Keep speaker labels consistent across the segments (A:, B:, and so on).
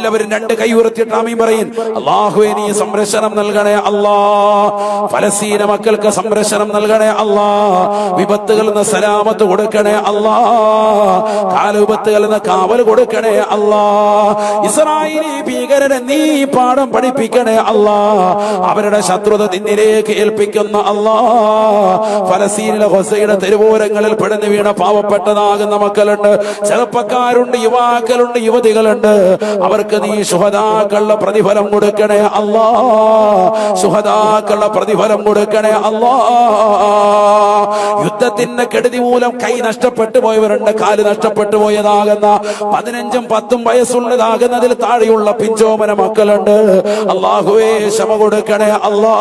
A: എല്ലാവരും രണ്ട് കൈ ഉയർത്തിയിട്ട് ആമീൻ പറയും. അല്ലാഹുവേ നീ സംരക്ഷണം നൽകണേ അല്ലാ, ഫലസ്തീന മക്കൾക്ക് സംരക്ഷണം നൽകണേ അല്ലാ, വിപത്തുകളിൽ നിന്ന് സലാമത്ത് കൊടുക്കണേ അല്ലാ, കാലുപത്തുകളിൽ നിന്ന് കാവൽ കൊടുക്കണേ അല്ലാ, ഇസ്രായേലി ഭീകരനെ നീ പാഠം പഠിപ്പിക്കണേ അല്ലാ, അവരുടെ ശത്രുത നിന്നിലേക്ക് ഏൽപ്പിക്കുന്ന അല്ലാ, ഫലസ്തീനിലെ ഗസയുടെ തെരുവോരങ്ങളിൽ പിടഞ്ഞു വീണ പാവപ്പെട്ടതാകുന്ന മക്കളുണ്ട്, ചെറുപ്പക്കാരുണ്ട്, യുവാക്കളുണ്ട്, യുവതികളുണ്ട്. അവർക്ക് നീ ശുഹദാക്കളുടെ പ്രതിഫലം കൊടുക്കണേ അല്ലാ, ശുഹദാക്കളുടെ പ്രതിഫലം കൊടുക്കണേ അല്ലാ. യുദ്ധത്തിന്റെ കെടുതി മൂലം കൈ നഷ്ടപ്പെട്ടു പോയവരുണ്ട്, കാല് നഷ്ടപ്പെട്ടു പോയതാകുന്ന 15ഉം 10ഉം വയസ്സുള്ളതാകുന്നതിൽ താഴെയുള്ള പിഞ്ചോമന മക്കളുണ്ട്. അല്ലാഹുവേ ക്ഷമ കൊടുക്കണേ അല്ലാ,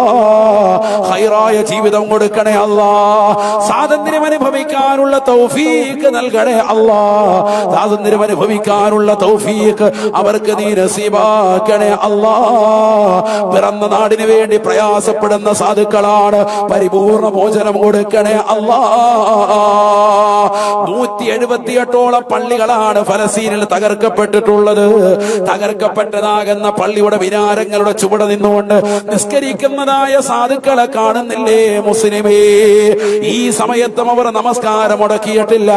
A: ഖൈറായ ജീവിതം കൊടുക്കണേ അല്ലാ, സ്വാതന്ത്ര്യം അനുഭവിക്കാനുള്ള തൗഫീഖ് നൽകണേ അല്ലാ, സ്വാതന്ത്ര്യം അനുഭവിക്കാനുള്ള തൗഫീഖ് അവർക്ക് നീ നസീബാക്കണേ അല്ലാ. പിറന്ന നാടിന് വേണ്ടി പ്രയാസപ്പെടുന്ന സാധുക്കളാണ്, പരിപൂർണ മോചനം കൊടുക്കണേ അല്ലാ. 178ഓളം പള്ളികളാണ് ഫലസ്തീനിൽ തകർക്കപ്പെട്ടിട്ടുള്ളത്. തകർക്കപ്പെട്ടതാകുന്ന പള്ളിയുടെ വിനാരങ്ങളുടെ ചുവടെ നിന്നുകൊണ്ട് നിസ്കരിക്കുന്നതായ സാധുക്കളെ കാണുന്നില്ലേ മുസ്ലിമേ? ഈ സമയത്തും അവർ നമസ്കാരം മുടക്കിയിട്ടില്ല.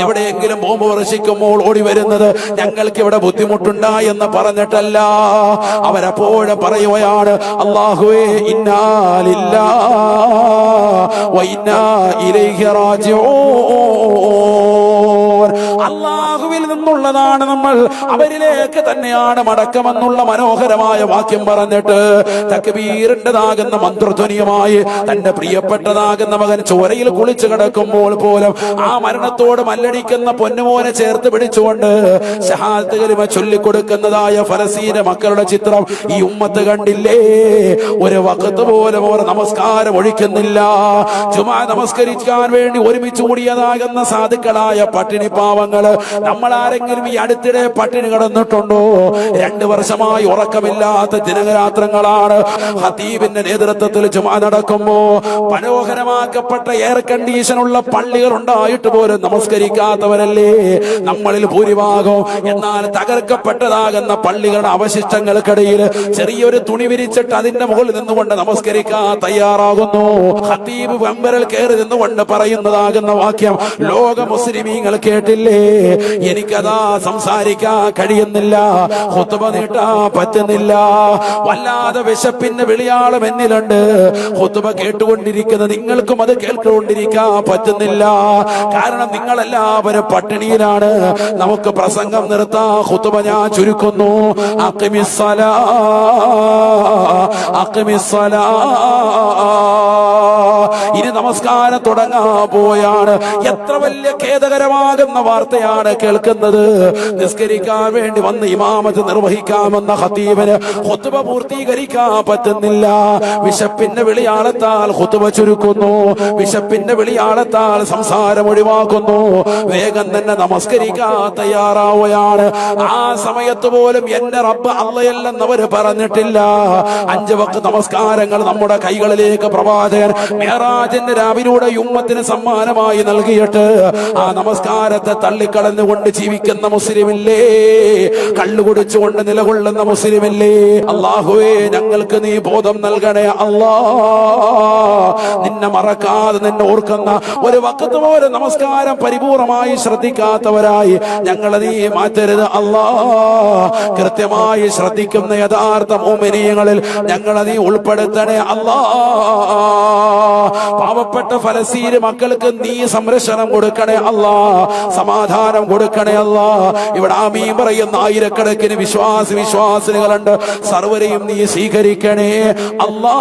A: എവിടെയെങ്കിലും ബോംബ് വർഷിക്കുമ്പോൾ ഓടി വരുന്നത് ഞങ്ങൾക്ക് ഇവിടെ ബുദ്ധിമുട്ടുണ്ടായി എന്ന് പറഞ്ഞിട്ടല്ല, അവരപ്പോഴും പറയുകയാണ് അല്ലാഹുവേ ഇന്നാ ലില്ലാഹി വ ഇന്നാ ഇലൈഹി റാജിഊൻ. അല്ലാഹുവിൽ നിന്നുള്ളതാണ് നമ്മൾ, അവരിലേക്ക് തന്നെയാണ് മടക്കമെന്നുള്ള മനോഹരമായ വാക്യം പറഞ്ഞിട്ട് തക്ബീറിന്റേതാകുന്ന മന്ത്രധ്വനിയുമായി തന്റെ പ്രിയപ്പെട്ടതാകുന്ന മകൻ ചോരയിൽ കുളിച്ചു കിടക്കുമ്പോൾ പോലും ആ മരണത്തോട് മല്ലടിക്കുന്ന പൊന്നുമോനെ ചേർത്ത് പിടിച്ചുകൊണ്ട് ശഹാദത്ത് കലിമ ചൊല്ലിക്കൊടുക്കുന്നതായ ഫലസ്തീന മക്കളുടെ ചിത്രം ഈ ഉമ്മത്ത് കണ്ടില്ലേ? ഒരു വഖത്ത് പോലും അവർ നമസ്കാരം ഒഴിക്കുന്നില്ല. ജുമാ നമസ്കരിക്കാൻ വേണ്ടി ഒരുമിച്ച് കൂടിയതാകുന്ന സാധുക്കളായ പട്ടിണി പാവങ്ങള് നമ്മൾ ആരെങ്കിലും ഈ അടുത്തിടെ പട്ടിണി കിടന്നിട്ടുണ്ടോ? 2 വർഷമായി ഉറക്കമില്ലാത്ത ദിനരാത്രങ്ങളാണ്. ഖതീബിന്റെ നേതൃത്വത്തിൽ ജുമാ നടക്കുമ്പോ മനോഹരമാക്കപ്പെട്ട എയർ കണ്ടീഷൻ ഉള്ള പള്ളികൾ ഉണ്ടായിട്ട് പോലും നമസ്കരിക്കാത്തവരല്ലേ നമ്മളിൽ ഭൂരിഭാഗം. എന്നാൽ തകർക്കപ്പെട്ടതാകുന്ന പള്ളികളുടെ അവശിഷ്ടങ്ങൾക്കിടയിൽ ചെറിയൊരു തുണി വിരിച്ചിട്ട് അതിന്റെ മുകളിൽ നിന്നുകൊണ്ട് നമസ്കരിക്കാൻ തയ്യാറാകുന്നു. ഖതീബ് മെമ്പറിൽ കയറി നിന്നുകൊണ്ട് പറയുന്നതാകുന്ന വാക്യം ലോക മുസ്ലിമീങ്ങൾ കേട്ടില്ലേ? എനിക്കതാ സംസാരിക്കാൻ കഴിയുന്നില്ല, ഖുത്ബ നീട്ടാൻ പറ്റുന്നില്ല, വല്ലാതെ വിശപ്പിന്റെ വിളിയാളം എന്നിലുണ്ട്. ഖുത്ബ കേട്ടുകൊണ്ടിരിക്കുന്ന നിങ്ങൾക്കും അത് കേട്ടുകൊണ്ടിരിക്കാൻ പറ്റുന്നില്ല, കാരണം നിങ്ങളെല്ലാവരും പട്ടിണിയിലാണ്. നമുക്ക് പ്രസംഗം നിർത്താൻ ഖുത്ബ ഞാൻ ചുരുക്കുന്നു. അഖിമിസ്സലാ അഖിമിസ്സലാ. ഇനി നമസ്കാരം തുടങ്ങാൻ പോയാണ്. എത്ര വലിയ ഖേദകരമാകുന്ന വാർത്തയാണ് കേൾക്കുന്നത്. നിസ്കരിക്കാൻ വേണ്ടി വന്ന് ഇമാമത്ത് നിർവഹിക്കാമെന്ന ഖതീബിന് ഖുത്ബ പൂർത്തീകരിക്കാൻ പറ്റുന്നില്ല. വിശപ്പിന്റെ വിളിയാളത്താൽ ഖുത്ബ ചുരുക്കുന്നു, വിശപ്പിന്റെ വിളിയാളത്താൽ സംസാരം ഒഴിവാക്കുന്നു. വേഗം തന്നെ നമസ്കരിക്കാൻ തയ്യാറാവുകയാണ്. ആ സമയത്ത് പോലും എന്റെ റബ്ബ് അള്ളയല്ലെന്നവര് പറഞ്ഞിട്ടില്ല. 5 വഖ്ത് നമസ്കാരങ്ങൾ നമ്മുടെ കൈകളിലേക്ക് പ്രവാചകൻ മിഅ്റാജിന്റെ രാവിലൂടെ ഉമ്മത്തിന് സമ്മാനമായി നൽകിയിട്ട് ആ നമസ്കാരത്തെ തള്ളിക്കളഞ്ഞുകൊണ്ട് ജീവിക്കുന്ന മുസ്ലിമില്ലേ? കള്ളുകുടിച്ചുകൊണ്ട് നിലകൊള്ളുന്ന മുസ്ലിമില്ലേ? അല്ലാഹുവേ ഞങ്ങൾക്ക് നീ ബോധം നൽകണേ അല്ലാ. നിന്നെ മറക്കാതെ നിന്നെ ഓർക്കുന്ന ഒരു വഖ്ത് പോലും നമസ്കാരം പരിപൂർണമായി ശ്രദ്ധിക്കാത്തവരായി ഞങ്ങളെ നീ മാറ്റരുത് അല്ലാ. കൃത്യമായി ശ്രദ്ധിക്കുന്ന യഥാർത്ഥ മുഅ്മിനീങ്ങളിൽ ഞങ്ങളെ നീ ഉൾപ്പെടുത്തണേ അല്ലാ. പാവപ്പെട്ട ഫലസ്തീന മക്കൾക്ക് നീ സംരക്ഷണം കൊടുക്കണേ അല്ലാ, സമാധാനം കൊടുക്കണേ അല്ലാ. ഇവിടെ ആമീൻ പറയുന്ന ആയിരക്കണക്കിന് വിശ്വാസികളുണ്ട്. സർവരെയും നീ സ്വീകരിക്കണേ അല്ലാ.